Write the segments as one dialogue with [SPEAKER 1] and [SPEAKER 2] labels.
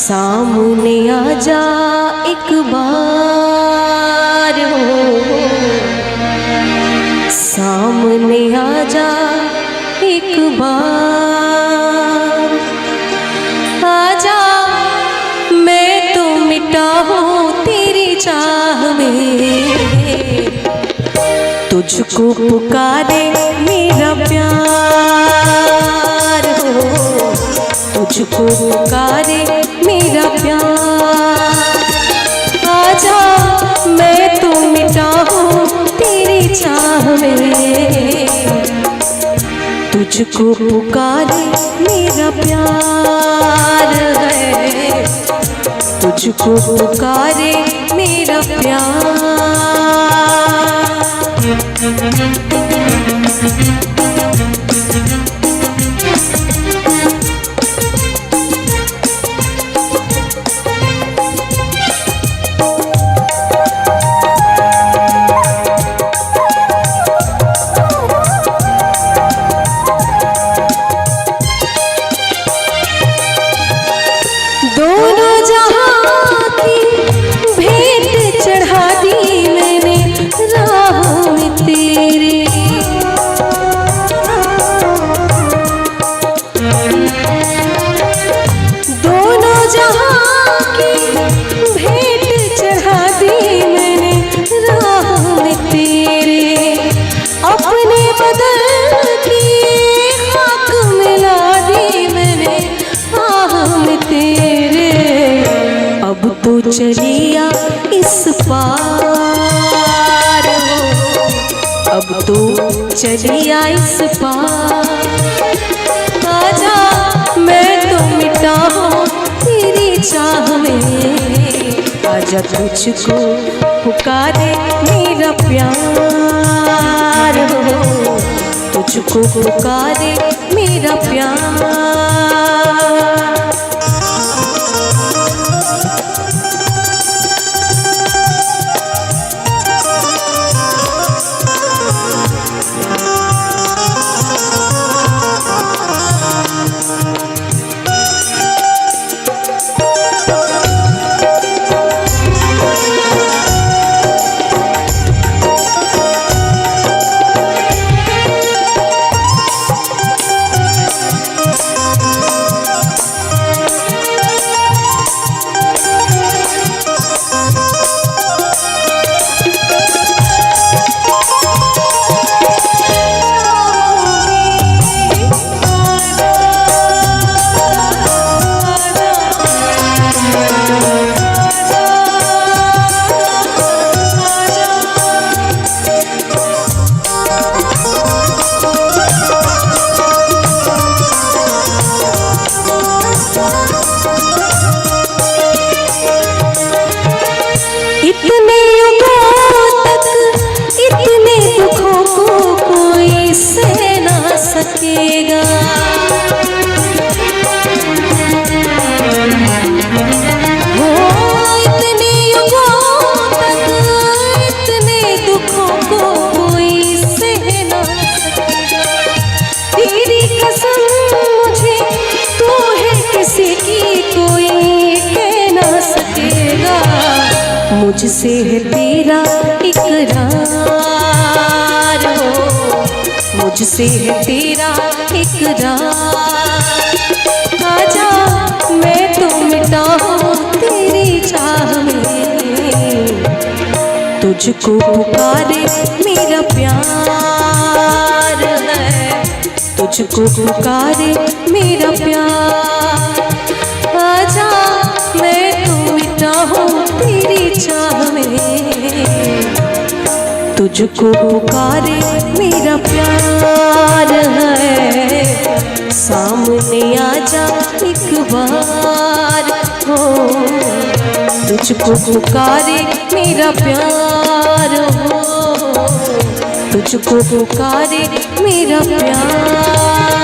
[SPEAKER 1] सामने आजा एक बार हो, सामने आजा एक बार। आजा मैं तो मिटा हूँ तेरी चाह में, तुझको पुकारे मेरा प्यार हो, तुझको पुकारे मेरा प्यार। आजा मैं तो मिटा हूँ तेरी चाह में, तुझको पुकारे मेरा प्यार है, तुझको पुकारे मेरा प्यार। दोनों जहां की भेंट चढ़ा दी मैंने राह में तेरे, दोनों जहां की भेंट चढ़ा दी मैंने राह में तेरे। अपने बदल की खाक मिला दी मैंने आह में तेरे। अब तो चलिया इस पार हो, अब तो चलिया इस पार। आजा मैं तो मिटा हूँ तेरी चाह में, आजा तुझको पुकारे मेरा प्यार हो, तुझको पुकारे मेरा प्यार। इतने युगों तक इतने दुखों को कोई सह ना सकेगा, हो इतने युगों तक इतने दुखों को कोई सह ना सकेगा। तेरी कसम मुझे तू है किसी की कोई कह ना सकेगा। मुझसे है तेरा इकरार हो, मुझसे है तेरा इकरार। आजा मैं तो मिटा हूँ तेरी चाह में, तुझको पुकारे मेरा प्यार है, तुझको पुकारे मेरा प्यार। आजा मैं तो मिटा हूँ तेरी चाह में, तुझको पुकारे मेरा प्यार है। सामने आजा एक बार हो, तुझको पुकारे मेरा प्यार हो, तुझको पुकारे मेरा प्यार।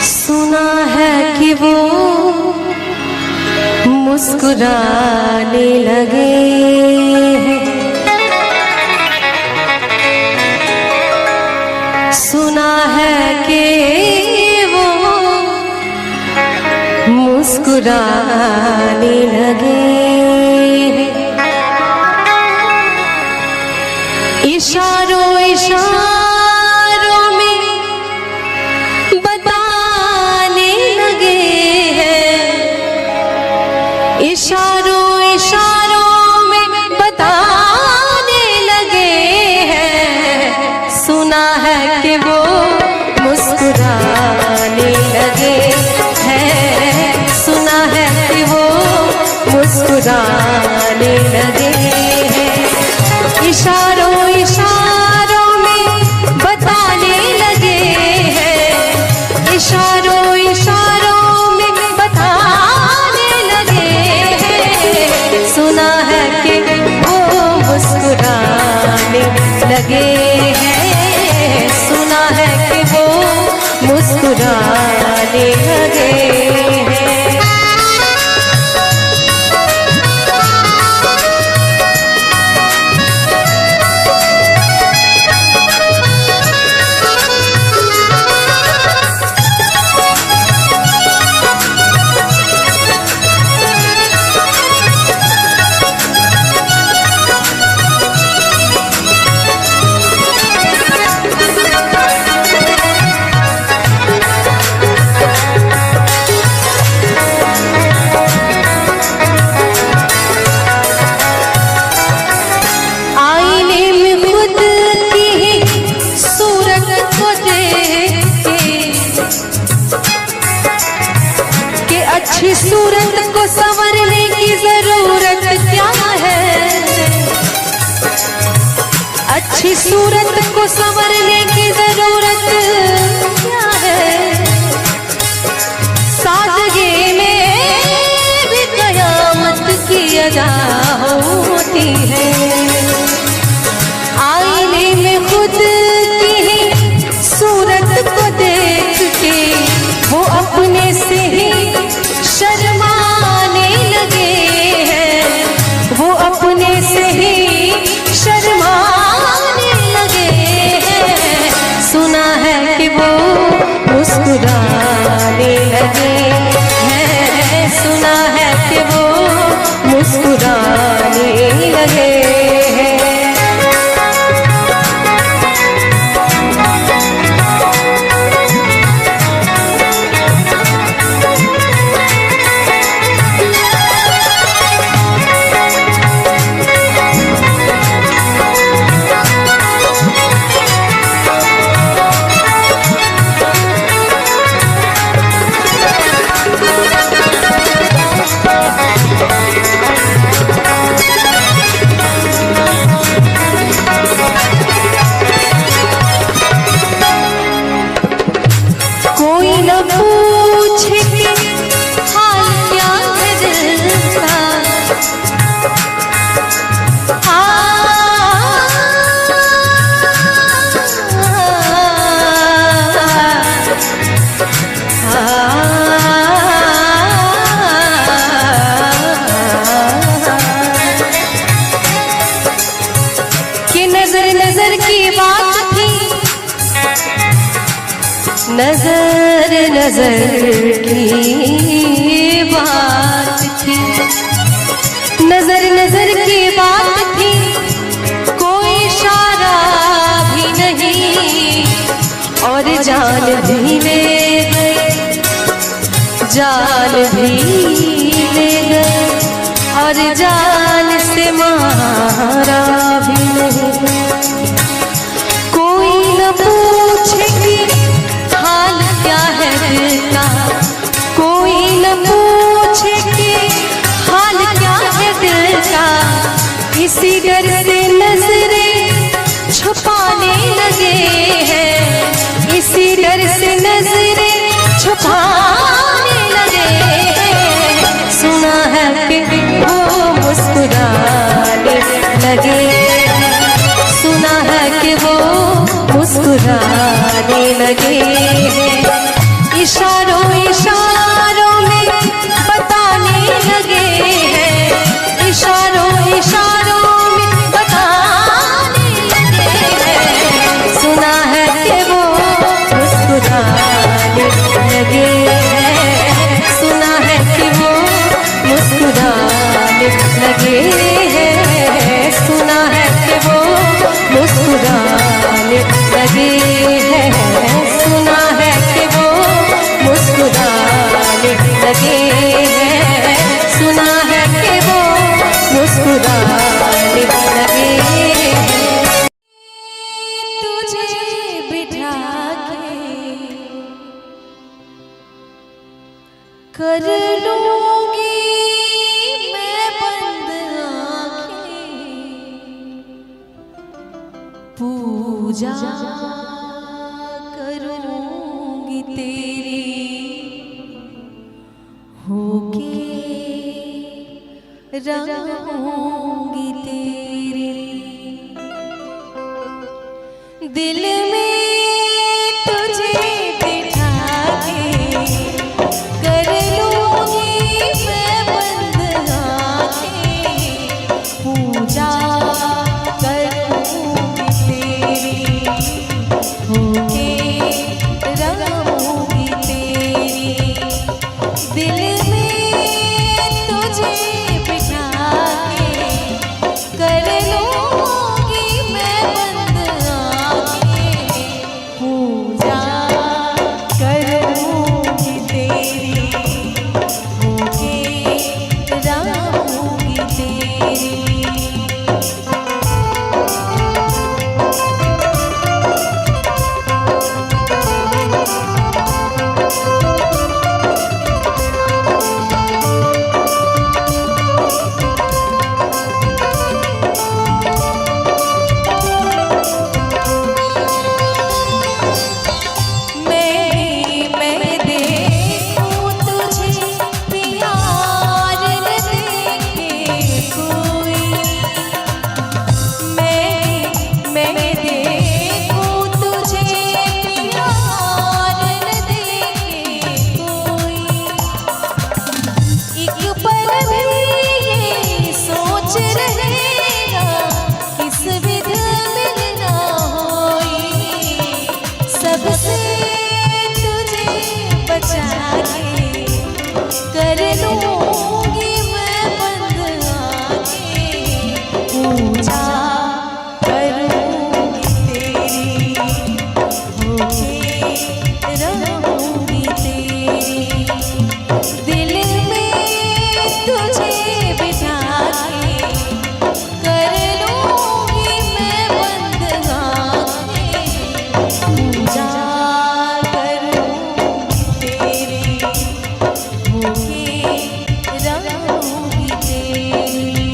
[SPEAKER 1] सुना है कि वो मुस्कुराने लगे हैं, सुना है कि मुस्कुराने लगे हैं। इशारों इशारों में बताने लगे हैं, इशारों इशारों में बताने लगे हैं। सुना है कि वो मुस्कुराने लगे हैं, सुना है कि वो मुस्कुराने लगे हैं। इशारों इशारों में बताने लगे हैं, इशारों इशारों में बताने लगे हैं। सुना है कि वो मुस्कुराने लगे हैं, सुना है कि वो मुस्कुराने लगे हैं। अच्छी सूरत को संवरने की जरूरत क्या है, अच्छी सूरत को संवरने की जरूरत क्या है। सादगी में भी कयामत की अदा होती है। आईने में खुद की ही सूरत को देख के वो अपने से ही शर्माने लगे हैं, वो अपने से ही शर्माने लगे हैं। सुना है कि वो मुस्कुराने लगे हैं, सुना है कि वो मुस्कुराने लगे हैं। पूछे कि हाल क्या है दिल का, कि नजर नजर की बात थी, नजर नजर की बात थी, नजर नजर की बात थी। कोई इशारा भी नहीं और जान भी ले गए, जान भी ले गए और जान से मारा भी नहीं। कोई न पूछे कि हाल क्या है दिल का, कोई न पूछे कि हाल क्या है दिल का। इसी डर से नजरें छुपाने लगे हैं, इसी डर से नजरें छुपाने लगे हैं। सुना है कि वो मुस्कुराने लगे हैं, सुना है कि वो मुस्कुराने लगे हैं। इशारों इशारों में बताने लगे हैं, इशारों इशारों में बताने लगे हैं। सुना है कि वो मुस्कुराने लगे हैं, सुना है कि वो कर लूंगी मैं बंद आंखें, पूजा करूंगी तेरी, होके रहूंगी तेरी। दिल में तुझे बिठा के कर लूंगी मैं बंद आंखें, पूजा करूंगी तेरी, होके रहूंगी तेरी। दिल में तुझे बिठा के कर लूंगी मैं बंद आंखें, पूजा करूंगी तेरी, होके रहूंगी तेरी। सबसे तुझे बचा के कर लूंगी मैं बंद आंखें, पूजा करूंगी तेरी, होके रहूंगी तेरी। दिल में तुझे बिठा के कर लूंगी मैं बंद आंखें, पूजा करूंगी तेरी, होके रहूंगी तेरी।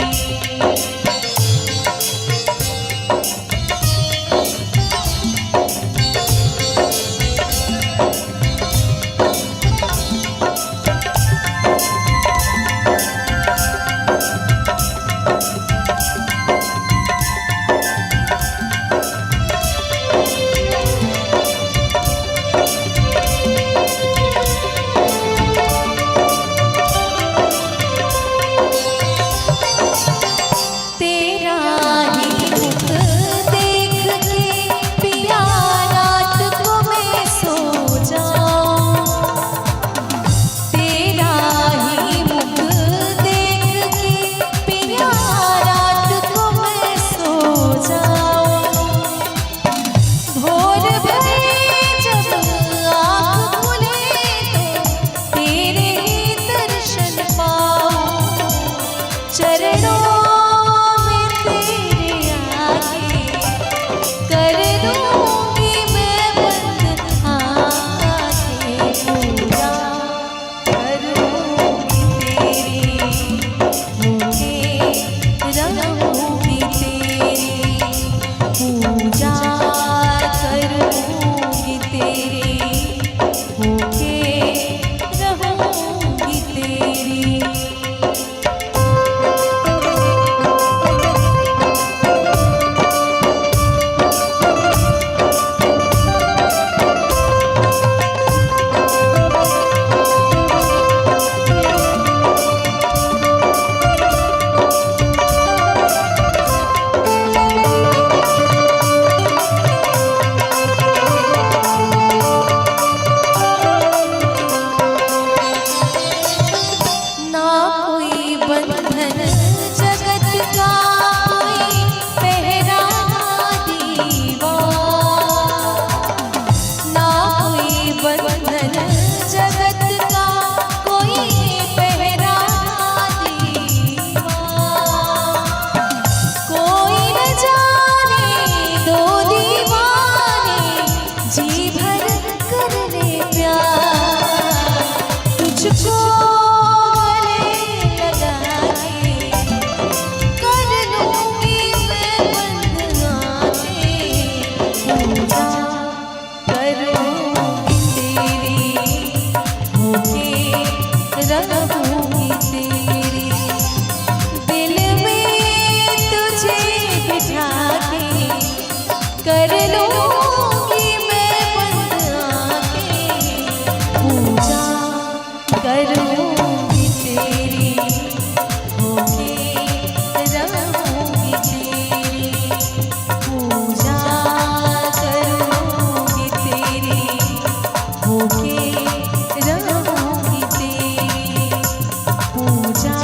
[SPEAKER 1] करूँगी तेरी, होके रहूँगी तेरी। दिल में तुझे बिठा के कर लूँगी मैं बंद आँखें, पूजा करूँगी तेरी, होके रहूँगी तेरी। पूजा करूँगी तेरी, होके रहूँगी तेरी। पूजा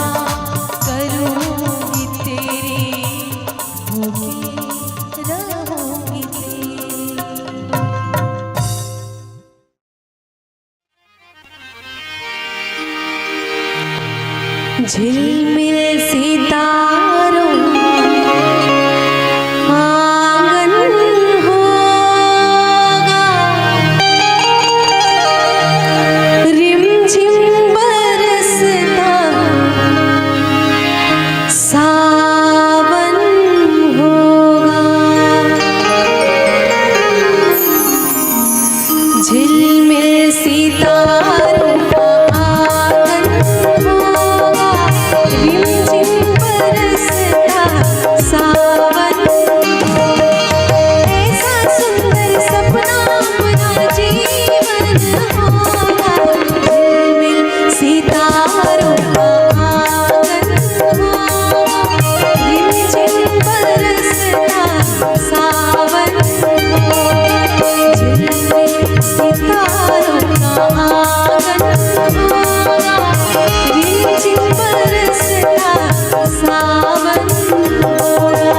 [SPEAKER 1] करूँगी तेरी, होके रहूँगी तेरी। झिलमिल सितारों आंगन होगा, रिमझिम बरसता सावन होगा। झिलमिल सितारों आंगन होगा, रिमझिम बरसता सावन। ऐसा सुंदर सपना अपना जीवन होगा, झिलमिल सितारों आंगन होगा, रिमझिम बरसता सावन होगा। झिलमिल सितारों आंगन होगा, रिमझिम बरसता सावन होगा।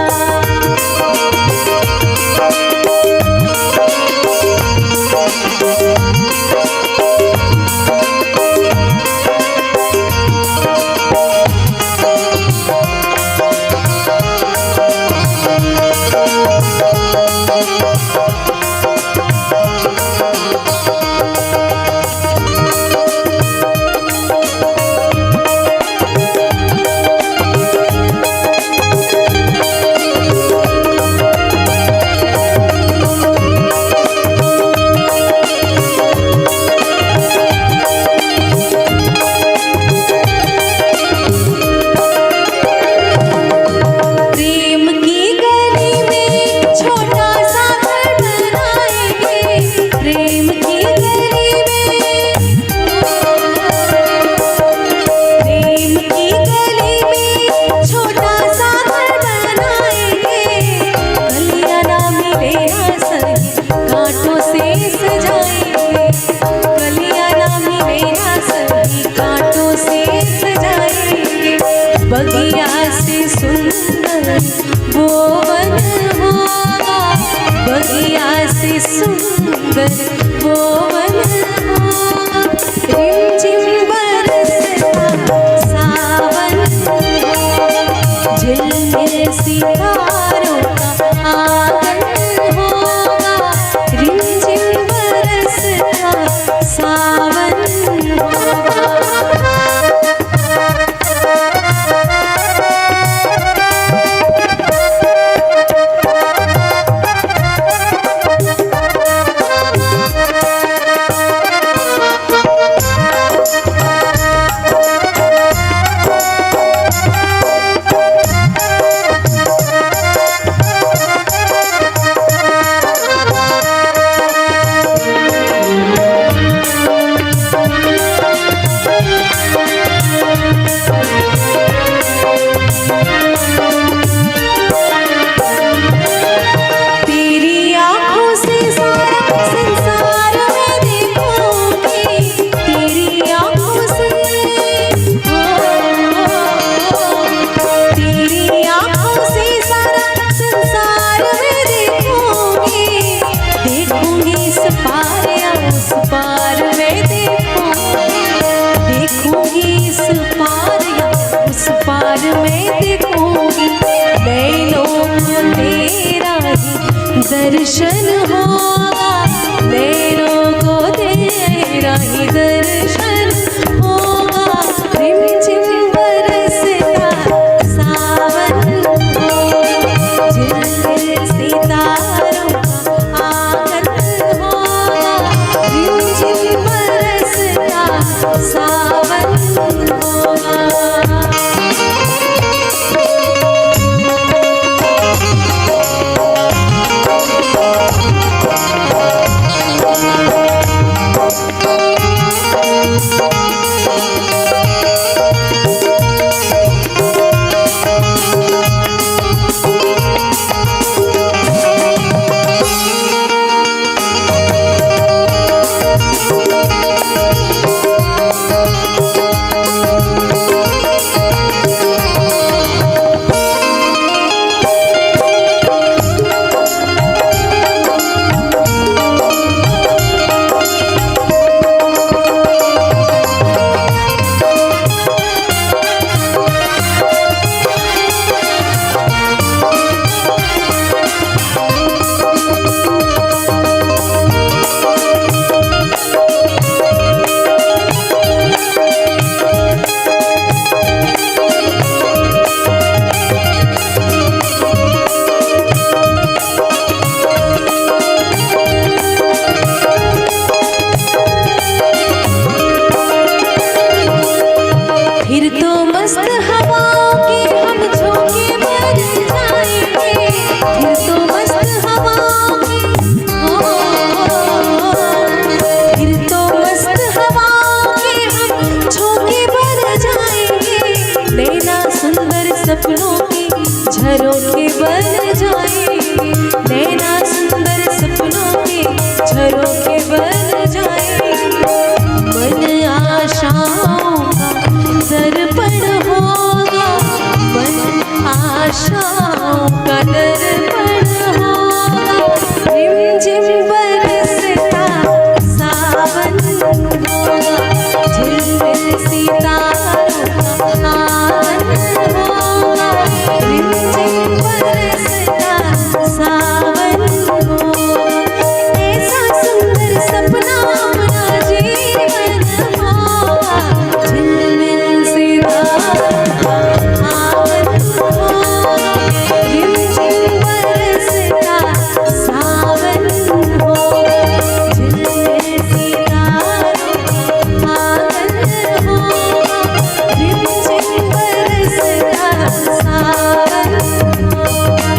[SPEAKER 1] प्रेम की गली में छोटा सा घर बनाएंगे, प्रेम की गली में, प्रेम की गली में छोटा सा घर बनाएंगे। गलियां ना मिले सही कांटों से सजाएंगे, गलियां ना मिले सही कांटों से सजाएंगे। बगिया से सुंदर वो वन होगा, बगिया से सुंदर वो वन होगा। रिमझिम बरसता सावन होगा, झिलमिल सितारों का आंगन होगा, रिमझिम बरसता सावन होगा। तेरी आँखों से सारा संसार मैं देखूंगी, तेरी आँखों से, तेरी आँखों से सारा संसार मैं देखूंगी। देखूंगी इस पार या उस पार मैं देखूंगी, देखूंगी इस पार या उस पार मैं देखूंगी। नैनों को तेरा ही दर्शन होगा, नैनों को तेरा ही दर्शन होगा। रिमझिम बरसता सावन होगा, झिलमिल सितारों का आंगन होगा, परों के बन जाएंगे। बन आशाओं का दर्पण होगा, बन आशाओं का दर्पण होगा। रिमझिम बरसता सावन होगा, झिलमिल सितारों का आनंद होगा। रिमझिम बरसता सावन होगा, ऐसा सुंदर सपना अपना जीवन होगा। झिलमिल सितारों का आनंद होगा, रिमझिम बरसता सावन होगा। झिलमिल सितारों का आनंद होगा, रिमझिम बरसता सावन होगा।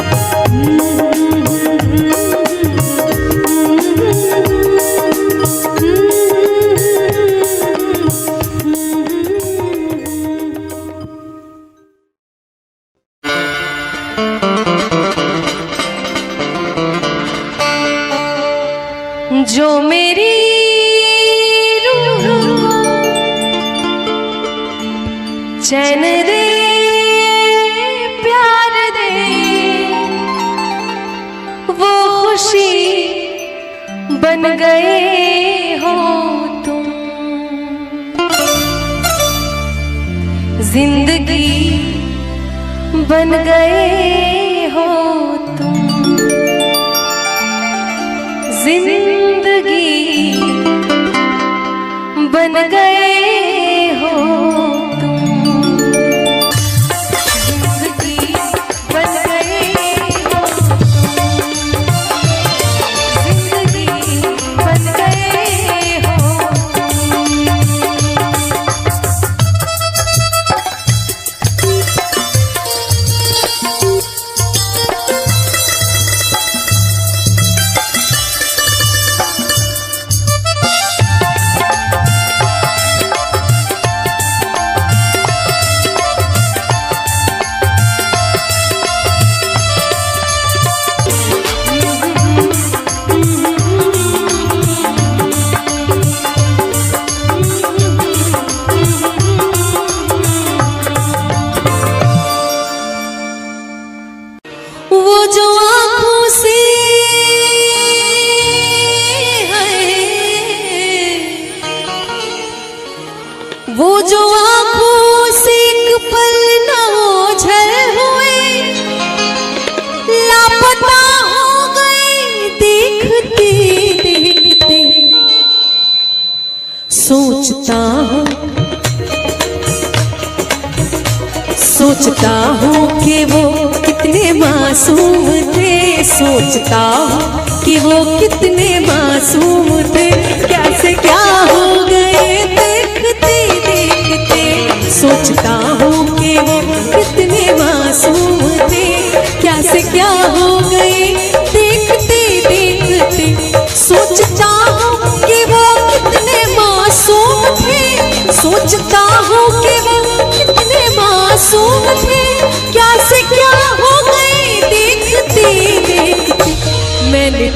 [SPEAKER 1] जो मेरी रूह को चैन दे, प्यार दे, वो खुशी बन गए हो तुम। जिंदगी बन गए हो तुम। जिंदगी बन गए हो तुम। जिंदगी बन गए हो तुम। जिंदगी बन गए हो वो जो आँखों से एक पल न ओझल हुए, लापता हो गए देखते देखते। सोचता हूँ कि वो कितने मासूम थे। सोचता हूँ कि वो कितने मासूम थे। कैसे क्या हो गए देखते देखते। सोचता हूँ कि वो कितने मासूम थे। कैसे क्या हो गए देखते देखते। सोचता हूँ कि वो कितने मासूम थे। सोचता हूँ कि वो कितने मासूम थे। कैसे क्या हो गए देखते देखते। मैंने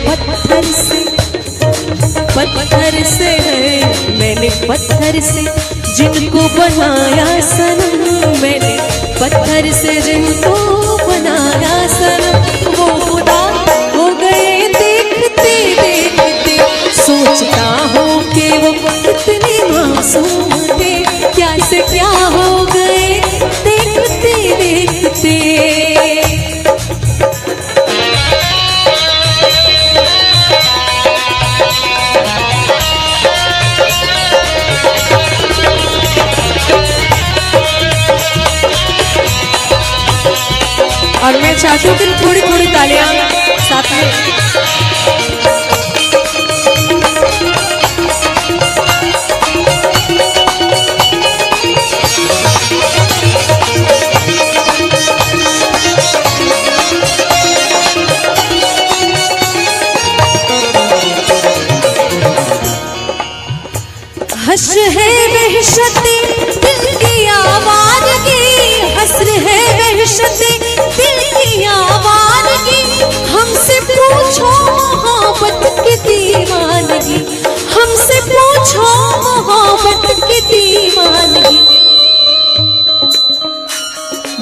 [SPEAKER 1] पत्थर से जिनको बनाया सनम। मैंने पत्थर से जिनको बनाया सनम। वो खुदा हो गए देखते देखते। सोचता हूँ कि वो कितने मासूम थे। कैसे क्या हो गए देखते देखते। और मैं चाहती हूँ कि थोड़ी थोड़ी तालियां साथ में। हश्र है वहशते दिल की आवाज़गी। हश्र है वहशते दिल की आवाज़गी। हमसे पूछो मोहब्बत की दीवानगी। दीवानगी।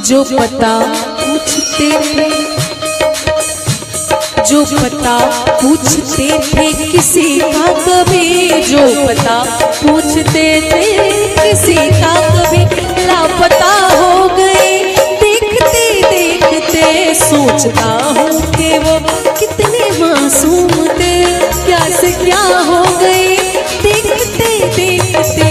[SPEAKER 1] जो पता पूछते थे, जो पता पूछते थे किसी का कभी, जो पता पूछते थे किसी का कभी, लापता हो गए देखते देखते। सोचता हूँ कि वो कितने मासूम थे, क्या से क्या हो गए देखते देखते।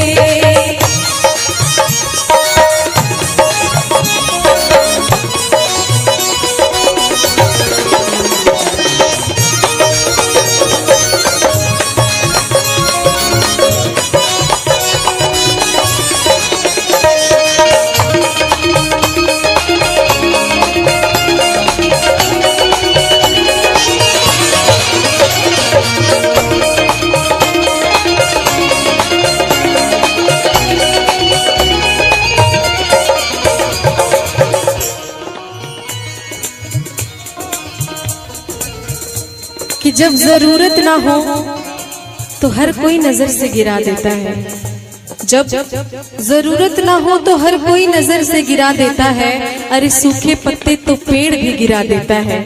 [SPEAKER 1] कि जब जरूरत ना हो तो हर कोई नजर से गिरा देता है, जब जरूरत ना हो तो हर कोई नजर से गिरा देता है। अरे सूखे पत्ते तो पेड़ भी गिरा देता है।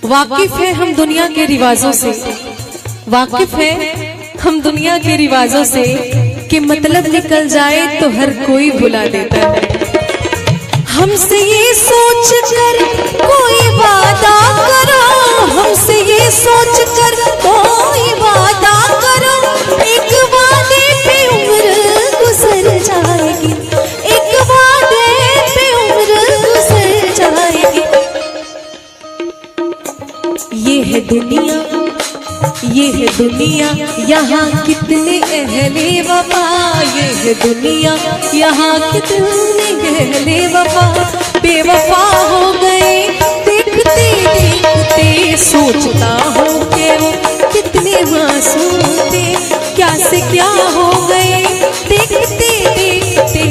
[SPEAKER 1] वाकिफ है हम दुनिया के रिवाजों से, वाकिफ है हम दुनिया के रिवाजों से, कि मतलब निकल जाए तो हर कोई भुला देता है। हमसे ये सोच कर कोई वादा करो, हमसे ये सोच कर कोई वादा करो, एक वादे पे उम्र गुजर जाएगी, एक वादे पे उम्र गुजर जाएगी। ये है दुनिया, ये है दुनिया, यहाँ कितने अहले वफा, ये है दुनिया, यहाँ कितने अहले वफा, बेवफा हो गए देखते देखते। सोचता हूँ कि वो कितने मासूम थे, क्या से क्या हो गए देखते देखते।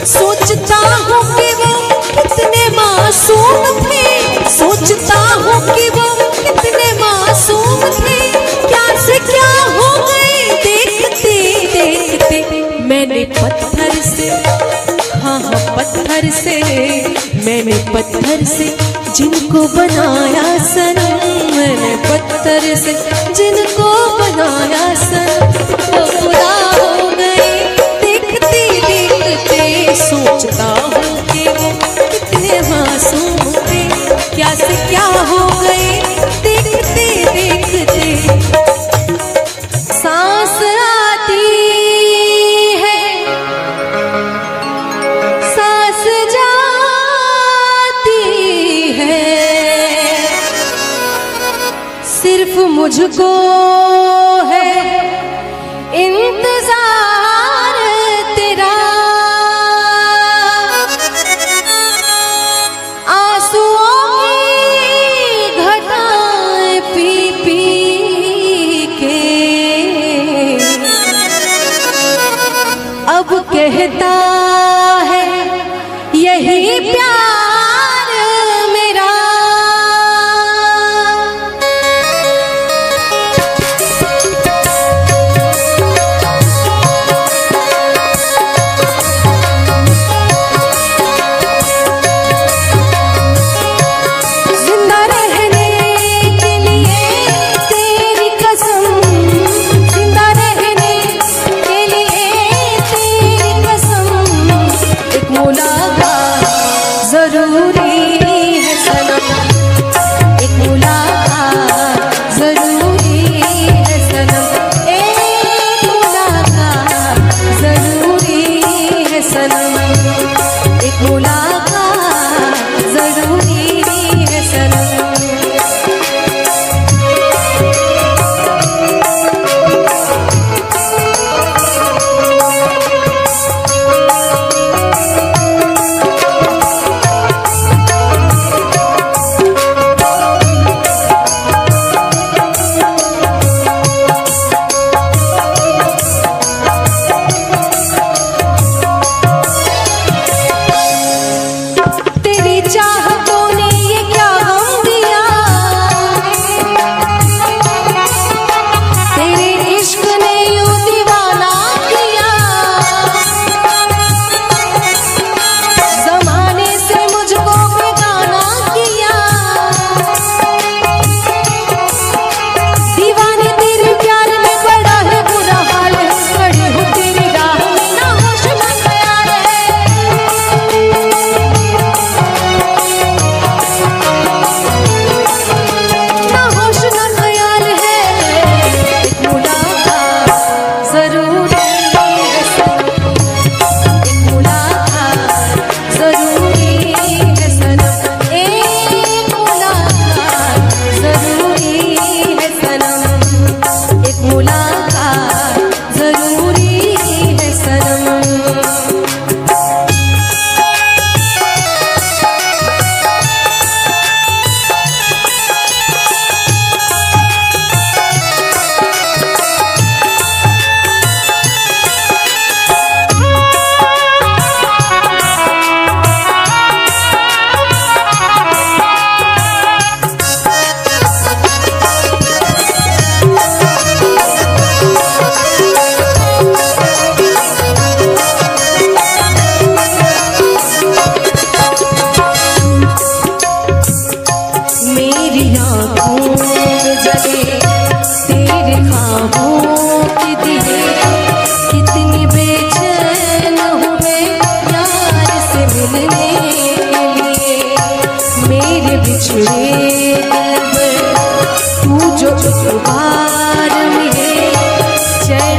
[SPEAKER 1] सोचता हूँ कि वो कितने मासूम थे, सोचता हूँ कि वो कितने मासूम थे, क्या से क्या हो गए देखते देखते। मैंने पत्थर से, हाँ हाँ पत्थर से, मैंने पत्थर से जिनको बनाया सनम, मैंने पत्थर से जिनको बनाया सनम, वो खुदा हो गए देखते देखते। सोचता हूँ कि वो कितने मासूम थे, क्या से क्या हो गए देखते देखते। सांस आती है, सांस जाती है, सिर्फ मुझको है इंतजार तेरा। आंसुओं की घटाएं पी पी के अब कहता है यही प्यार मेरा। जिंदा रहने के लिए तेरी कसम, जिंदा रहने के लिए तेरी कसम,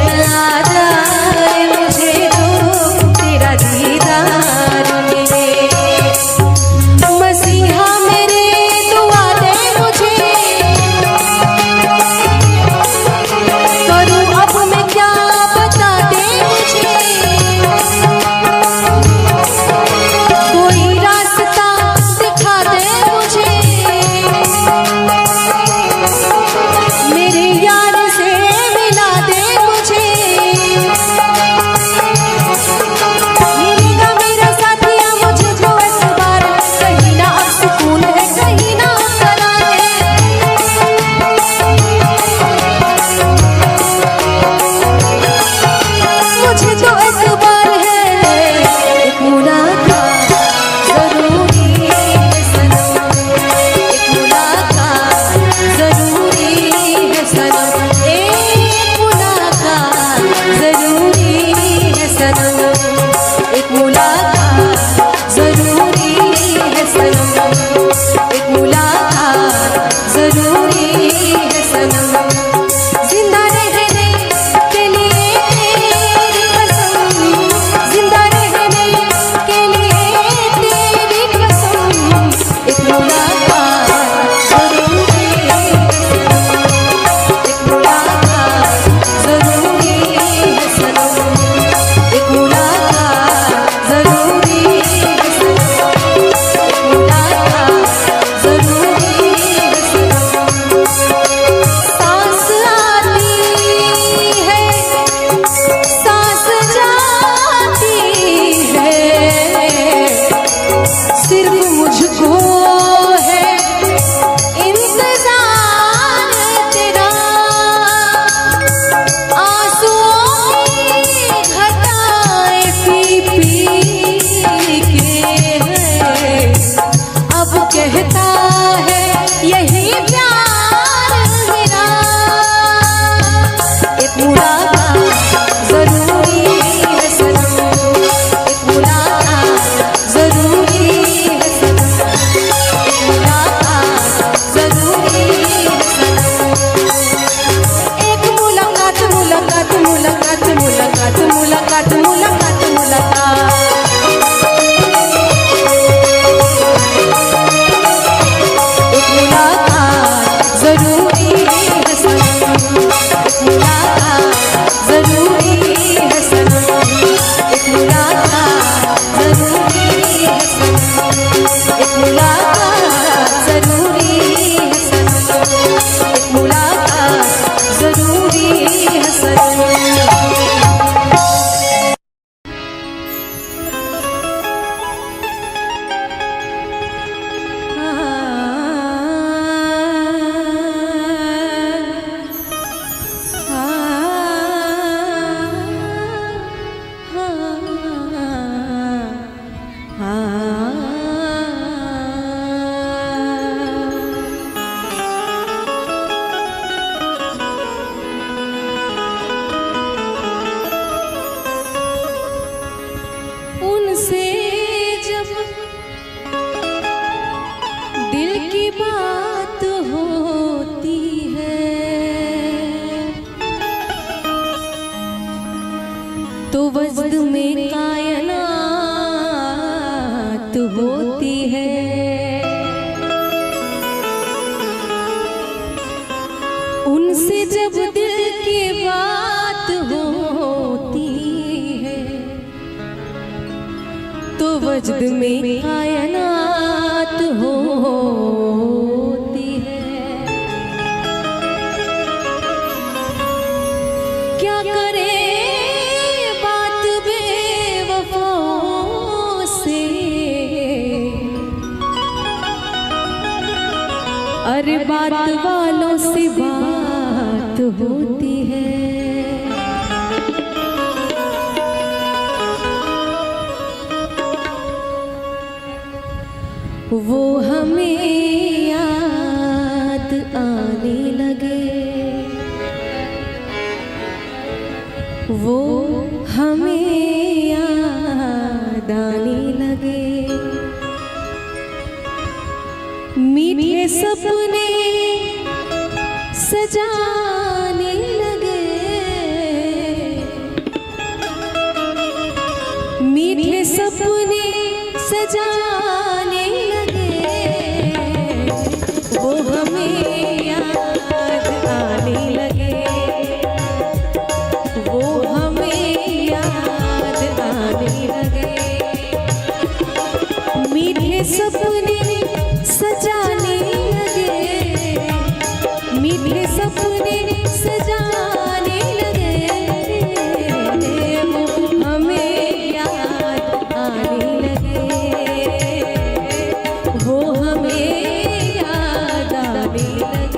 [SPEAKER 1] आ जाए मुझे तो तेरा दीदार मिले। मसीहा मेरे दुआ दे मुझे, करूं अब मैं क्या बता दे मुझे, कोई रास्ता दिखा दे मुझे, मेरे यार से मिला दे मुझे, मिलेगा मेरा साथिया मुझे जो एतबार, कहीं ना अब सुकून है कहीं ना सला है। मुझे जो एतबार है एक मुलाकात जरूरी है सनम, एक मुलाकात जरूरी है सनम, एक मुलाकात जरूरी है सनम, एक मुलाकात जरूरी है सनम, एक मुलाकात जरूरी है सनम। जिंदा रहने के लिए तेरी कसम, जिंदा रहने के लिए तेरी कसम, एक मुलाकात जरूरी है सनम, एक मुलाकात जरूरी है सनम, एक मुलाकात जरूरी है सनम, एक मुलाकात जरूरी है सनम। सांस आती है सांस जाती है, सिर्फ मुझको है इंतजार तेरा, आंसुओं की घटाएं पी पी के है, अब कहता है यही प्यार मेरा। एक मुलाकात जरूरी है सनम, एक मुलाकात जरूरी है सनम, एक मुलाकात जरूरी है सनम। एक मुलाकात मुलाकात मुलाकात मुलाकात मुलाकात मुलाकात मुलाकात, एक मुलाकात जरूरी है सनम, एक मुलाकात जरूरी है सनम, एक मुलाकात जरूरी है सनम, एक मुलाकात जरूरी है सनम, एक मुलाकात जरूरी है सनम। उनसे जब दिल की बात होती है तो वजद में कायनात होती है। उनसे जब दिल की बात होती है तो वजद में कायनात होती है। क्या करे बात बेवफाओं से, अरे बात वालों से बात होती है। वो हमें याद आने लगे, वो हमें याद आने लगे। मीठे सपने सजाने लगे, सजाने लगे, वो हमें याद आने लगे, वो हमें याद आने लगे। मीठे सपने सजाने लगे, मीठे सपने सजाने लगे, वो हमें याद आने लगे, वो हमें याद आने लगे।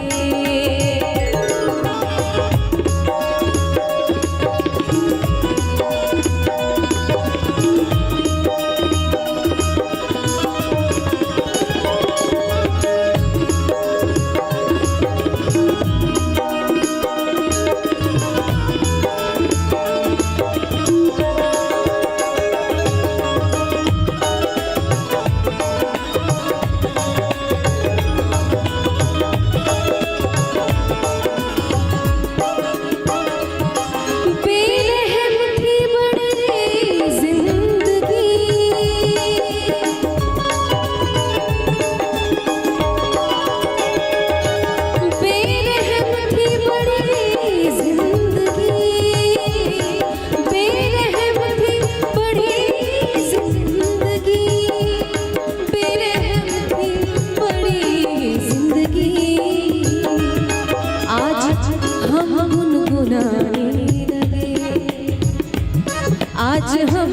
[SPEAKER 1] आज हम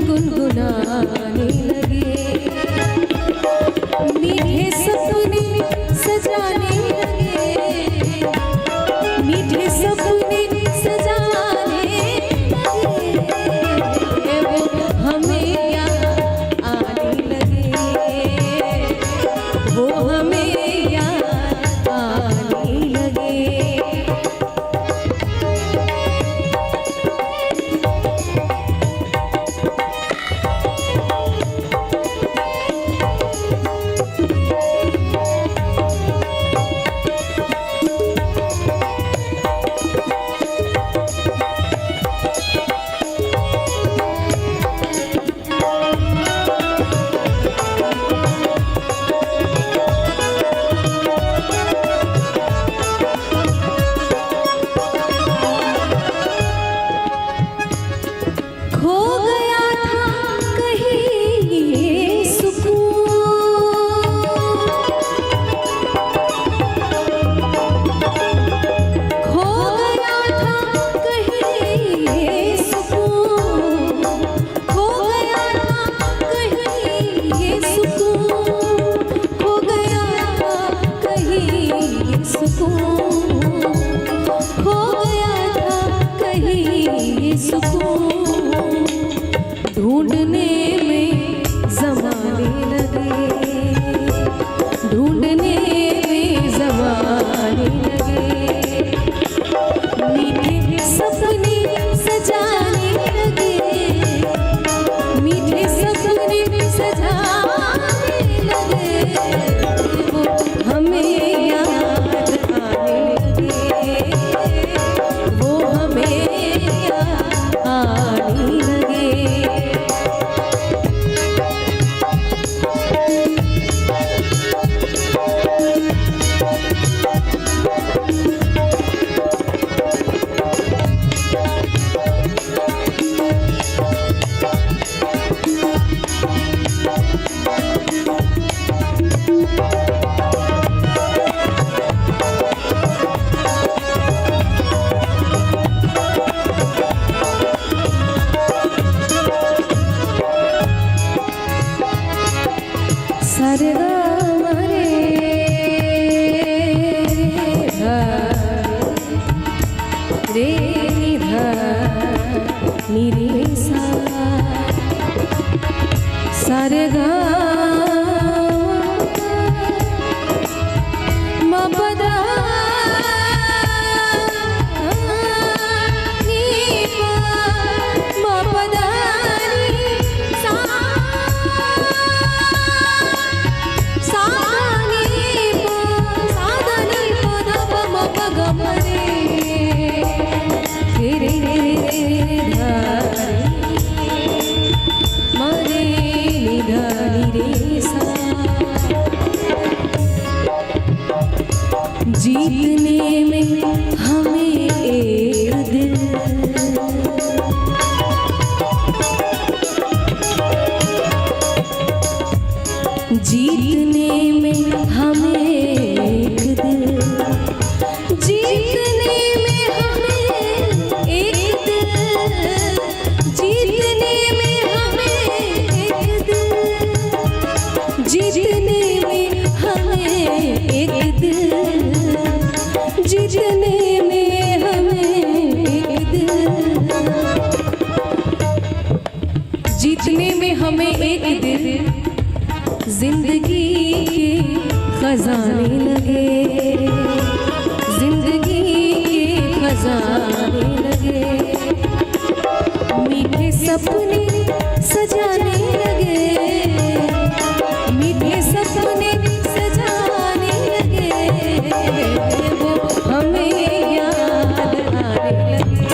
[SPEAKER 1] गुनगुनाने लगे, मीठे सपने सजाने लगे, मीठे सपने सजाने लगे, वो हमें याद आने लगे, वो हमें याद आने लगे। खो गया था कहीं ये सुकून, खो गया था कहीं ये सुकून, खो गया था कहीं ये सुकून, खो गया था कहीं ये सुकून, खो गया था कहीं ये सुकून। ढूंढने में ज़माने लगे, ढूंढने में ज़माने लगे, मीठे सपने सजाने लगे, मीठे सपने सजाने लगे, वो हमें याद आने लगे, वो हमें याद आने लगे। हमें एक दिन जिंदगी के खजाने लगे, जिंदगी के खजाने लगे, मीठे सपने सजाने लगे, मीठे सपने सजाने लगे, वो हमें याद आने लगे,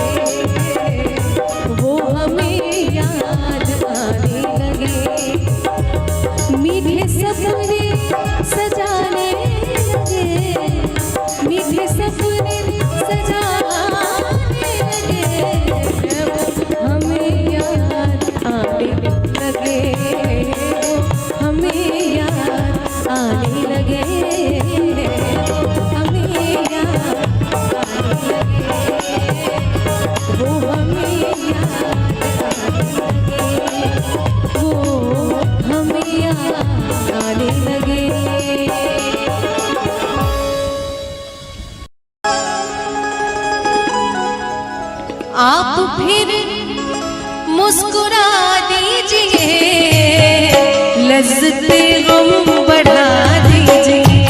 [SPEAKER 1] वो हमें याद आने लगे, मीठे सपने सजाने लगे, मीठे सपने सजाने लगे, हमें याद आने लगे, हमें याद आने लगे, हमें याद आने लगे, वो हमें याद आने लगे, वो हमें याद आने लगे। आप फिर मुस्कुरा दीजिए, लज़्ज़ते गम बढ़ा दीजिए,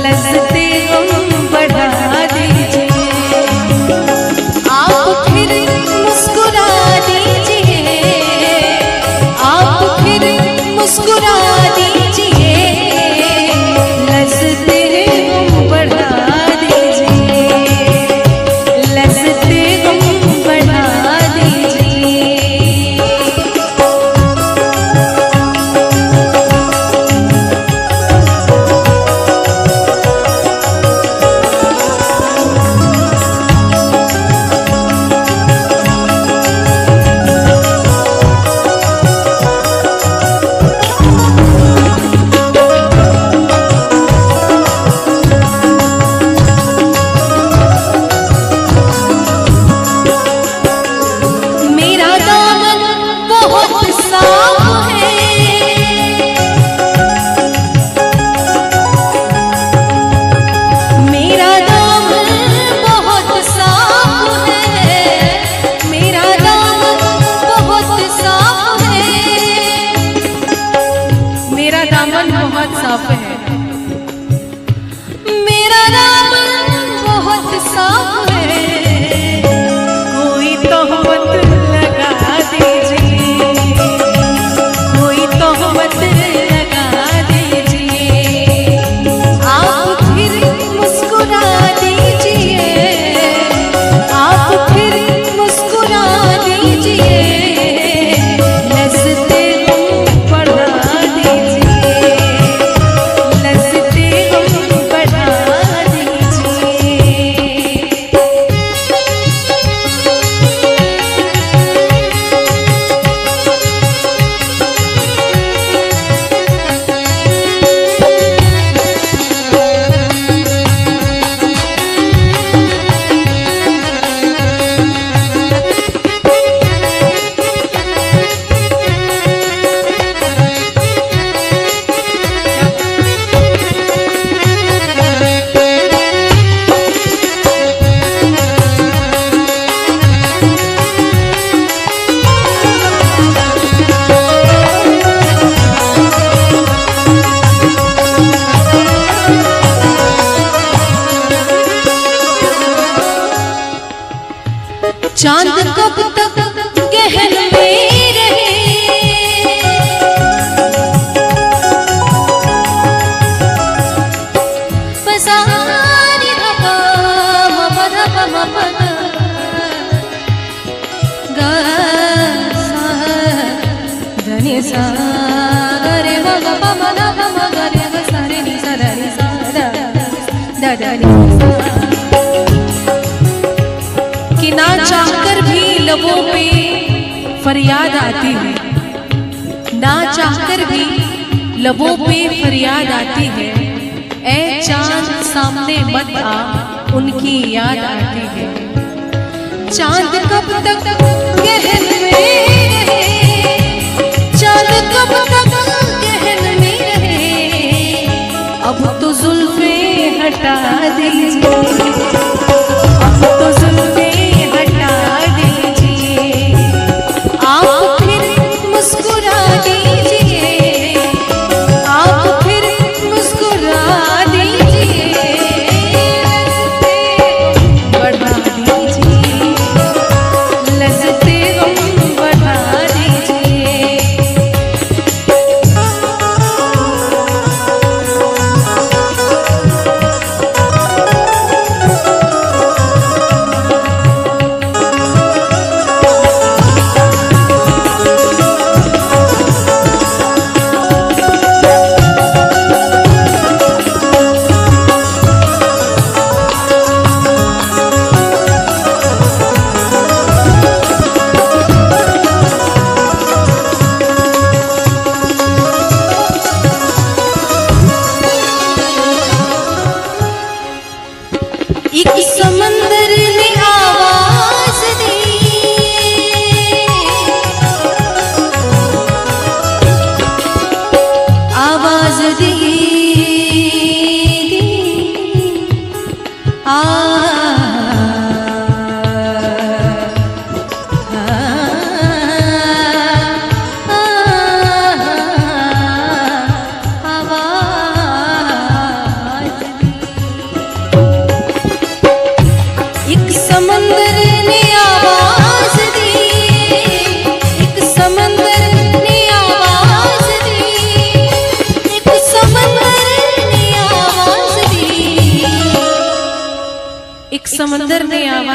[SPEAKER 1] लज़्ज़ते गम बढ़ा दीजिए, आप फिर मुस्कुरा दीजिए, आप फिर मुस्कुरा दीजिए, लज़्ज़ते गम बढ़ा दीजिए, लज़्ज़ते गम बढ़ा दीजिए। मेरा दामन बहुत साफ है, मेरा दामन बहुत साफ है, मेरा दामन बहुत साफ है, मेरा दामन बहुत साफ है, मेरा दामन बहुत साफ है, कोई तोहमत लगा दीजिए, कोई तोहमत लगा दीजिए, आप फिर मुस्कुरा दीजिए, आप फिर मुस्कुरा दीजिए, लज़्ज़ते गम बढ़ा दीजिए, लज़्ज़ते गम बढ़ा दीजिए। चांद कब तक गहन में रहे, पसारी धपा मपद मपद गा सा धनि सा रे मग पम द पम ग रे ग सा रे नि सा द रे सा द द रे सा, कि ना चाहकर भी लबों पे फरियाद आती है, ना चाहकर भी लबों पे फरियाद आती है, ऐ चांद सामने मत आ उनकी याद आती है, चांद कब तक गहन में रहे, चांद कब तक गहन में रहे, अब तो जुल्फे हटा दीजिए, अब तो जुल्फे हटा दीजिए, आप फिर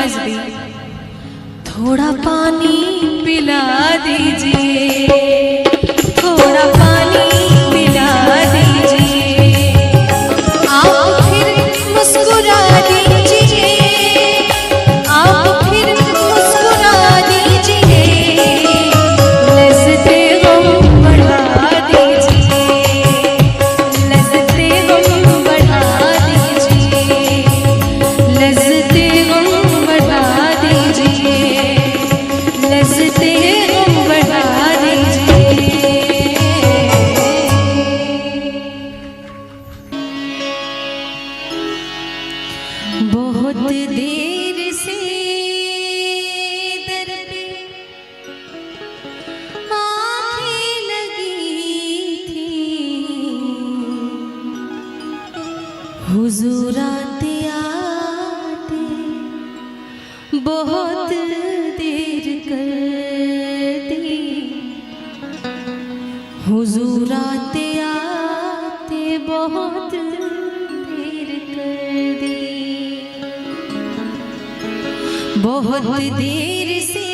[SPEAKER 1] आवाज दी, थोड़ा पानी पिला दीजिए, थोड़ा पानी पिला दीजिए। आप फिर मुस्कुरा दीजिए, आप फिर मुस्कुरा दीजिए, लज़्ज़ते गम बढ़ा दीजिए, लज़्ज़ते गम बढ़ा दीजिए, लज़्ज़ते गम बढ़ा दीजिए, लज़्ज़ते गम बढ़ा दीजिए। बहुत देर से दर पे आँखें लगी थी, हुजूर आते आते बहुत देर कर दी, हुजूर आते आते बहुत देर कर दी। बहुत देर से